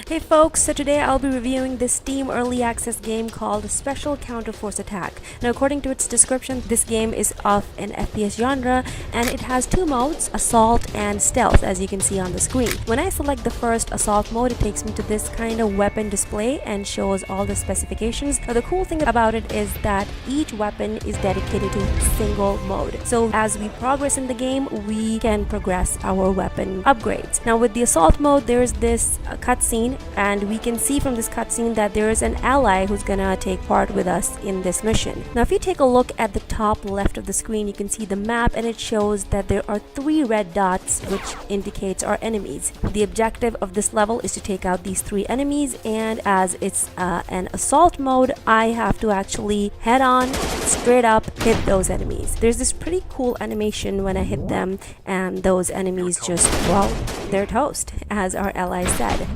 Hey folks, so today I'll be reviewing this Steam Early Access game called Special Counterforce Attack. Now according to its description, this game is of an FPS genre and it has two modes, Assault and Stealth, as you can see on the screen. When I select the first Assault mode, it takes me to this kind of weapon display and shows all the specifications. Now the cool thing about it is that each weapon is dedicated to a single mode. So as we progress in the game, we can progress our weapon upgrades. Now with the Assault mode, there's this cutscene, and we can see from this cutscene that there is an ally who's gonna take part with us in this mission. Now if you take a look at the top left of the screen, you can see the map and it shows that there are 3 red dots which indicates our enemies. The objective of this level is to take out these 3 enemies, and as it's an assault mode, I have to actually head on, straight up, hit those enemies. There's this pretty cool animation when I hit them and those enemies just, well, they're toast, as our ally said.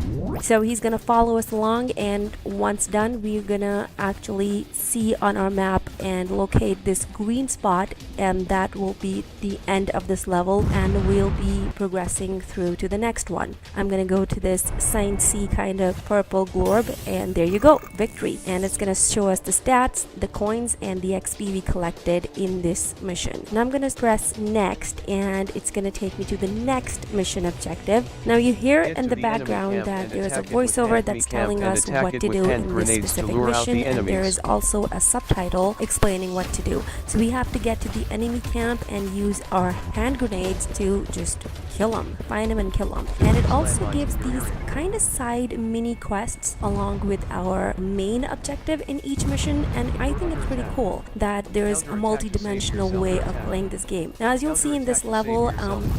So he's gonna follow us along, and once done, we're gonna actually see on our map and locate this green spot, and that will be the end of this level, and we'll be progressing through to the next one. I'm gonna go to this sciencey kind of purple globe, and there you go, victory. And it's gonna show us the stats, the coins, and the XP we collected in this mission. Now I'm gonna press next, and it's gonna take me to the next mission objective. Now you hear in the background that there's a voiceover that's telling us what to do in this specific mission, and there is also a subtitle explaining what to do. So we have to get to the enemy camp and use our hand grenades to just kill them, find them and kill them. And it also gives these kind of side mini quests along with our main objective in each mission, and I think it's pretty cool that there is a multi-dimensional way of playing this game. Now as you'll see in this level,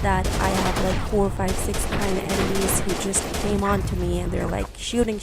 that I have like 4, 5, 6 kind of enemies who just came on to me, and they're like shooting,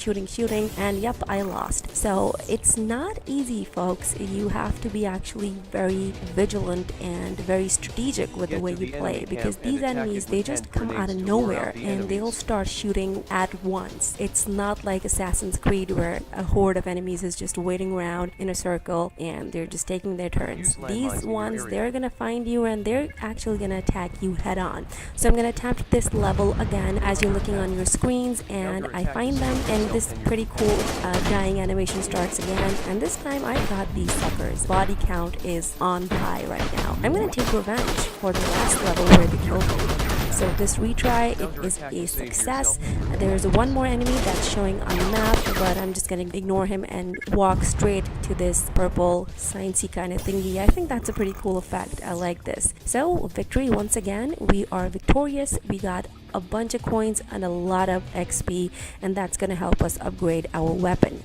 and yep, I lost. So it's not easy, folks. You have to be actually very vigilant and very strategic with the way you play, because these enemies, they just come out of nowhere and they'll start shooting at once. It's not like Assassin's Creed where a horde of enemies is just waiting around in a circle and they're just taking their turns. These ones, they're gonna find you and they're actually gonna attack you head on. So I'm gonna attempt this level again as you're looking on your screens, and I find them, and this pretty cool dying animation starts again, and this time I got these suckers. Body count is on high right now. I'm gonna take revenge for the last level where they killed me. So this retry, it is a success. There's one more enemy that's showing on the map, but I'm just gonna ignore him and walk straight to this purple sciencey kind of thingy. I think that's a pretty cool effect. I like this. So victory once again. We are victorious. We got a bunch of coins and a lot of XP, and that's gonna help us upgrade our weapon.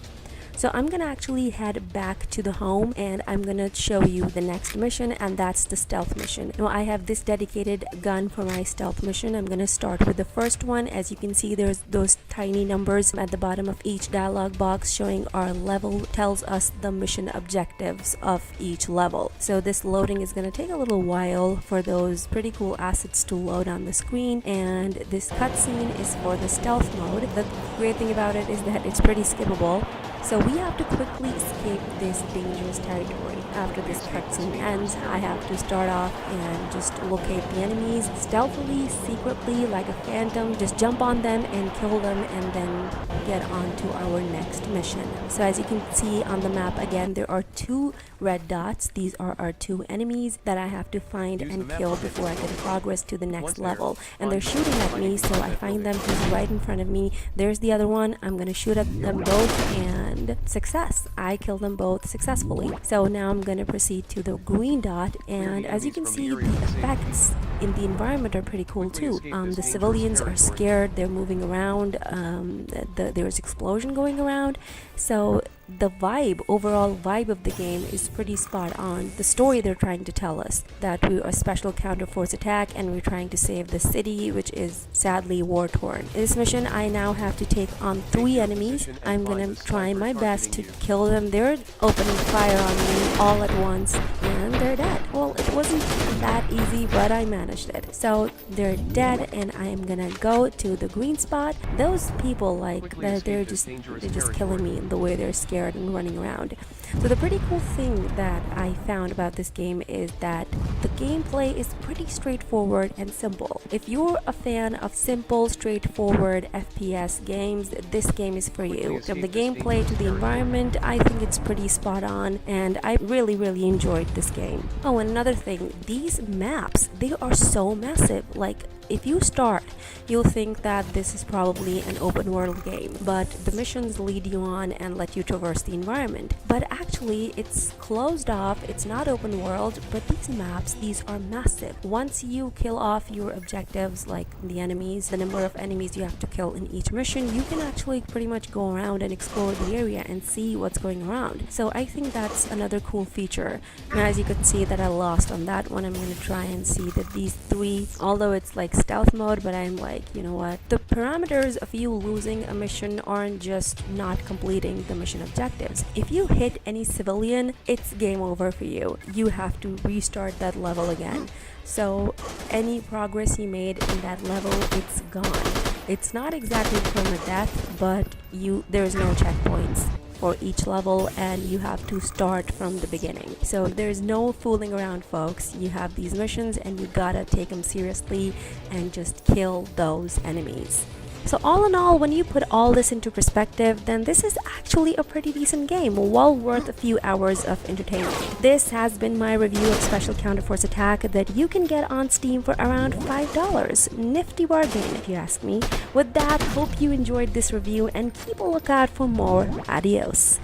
So I'm gonna actually head back to the home, and I'm gonna show you the next mission, and that's the stealth mission. Now I have this dedicated gun for my stealth mission. I'm gonna start with the first one. As you can see, there's those tiny numbers at the bottom of each dialog box showing our level, tells us the mission objectives of each level. So this loading is gonna take a little while for those pretty cool assets to load on the screen, and this cutscene is for the stealth mode. The great thing about it is that it's pretty skippable. So we have to quickly escape this dangerous territory. After this cutscene ends, I have to start off and just locate the enemies stealthily, secretly, like a phantom. Just jump on them and kill them, and then get on to our next mission. So as you can see on the map again, there are 2 red dots. These are our 2 enemies that I have to find and kill before I can progress to the next level. And they're shooting at me, so I find them. He's right in front of me. There's the other one. I'm gonna shoot at them both, and success. I killed them both successfully. So now I'm going to proceed to the green dot, and as you can see, the effects in the environment are pretty cool too. The civilians are scared, they're moving around, there's explosion going around, so the overall vibe of the game is pretty spot on. The story they're trying to tell us, that we are a special counterforce attack and we're trying to save the city, which is sadly war-torn. In this mission, I now have to take on 3 enemies. I'm gonna try my best to kill them. They're opening fire on me all at once, and they're dead. Well, it wasn't that easy, but I managed it. So they're dead, and I am gonna go to the green spot. Those people, like, they're just killing me in the way they're scared and running around. So the pretty cool thing that I found about this game is that the gameplay is pretty straightforward and simple. If you're a fan of simple, straightforward FPS games, this game is for you. From the gameplay to the environment, I think it's pretty spot on, and I really enjoyed this game. Oh, and another thing, these maps, they are so massive. Like, if you start, you'll think that this is probably an open world game, but the missions lead you on and let you traverse the environment. But actually, it's closed off, it's not open world, but these maps, these are massive. Once you kill off your objectives, like the enemies, the number of enemies you have to kill in each mission, you can actually pretty much go around and explore the area and see what's going around. So I think that's another cool feature. And as you could see that I lost on that one, I'm going to try and see that these three, although it's like stealth mode, but I'm like, you know what, the parameters of you losing a mission aren't just not completing the mission objectives. If you hit any civilian, it's game over for you. You have to restart that level again. So any progress you made in that level, it's gone. It's not exactly permadeath, but there's no checkpoints for each level, and you have to start from the beginning. So there's no fooling around, folks. You have these missions and you gotta take them seriously and just kill those enemies. So all in all, when you put all this into perspective, then this is actually a pretty decent game, well worth a few hours of entertainment. This has been my review of Special Counterforce Attack that you can get on Steam for around $5. Nifty bargain, if you ask me. With that, hope you enjoyed this review and keep a lookout for more. Adios.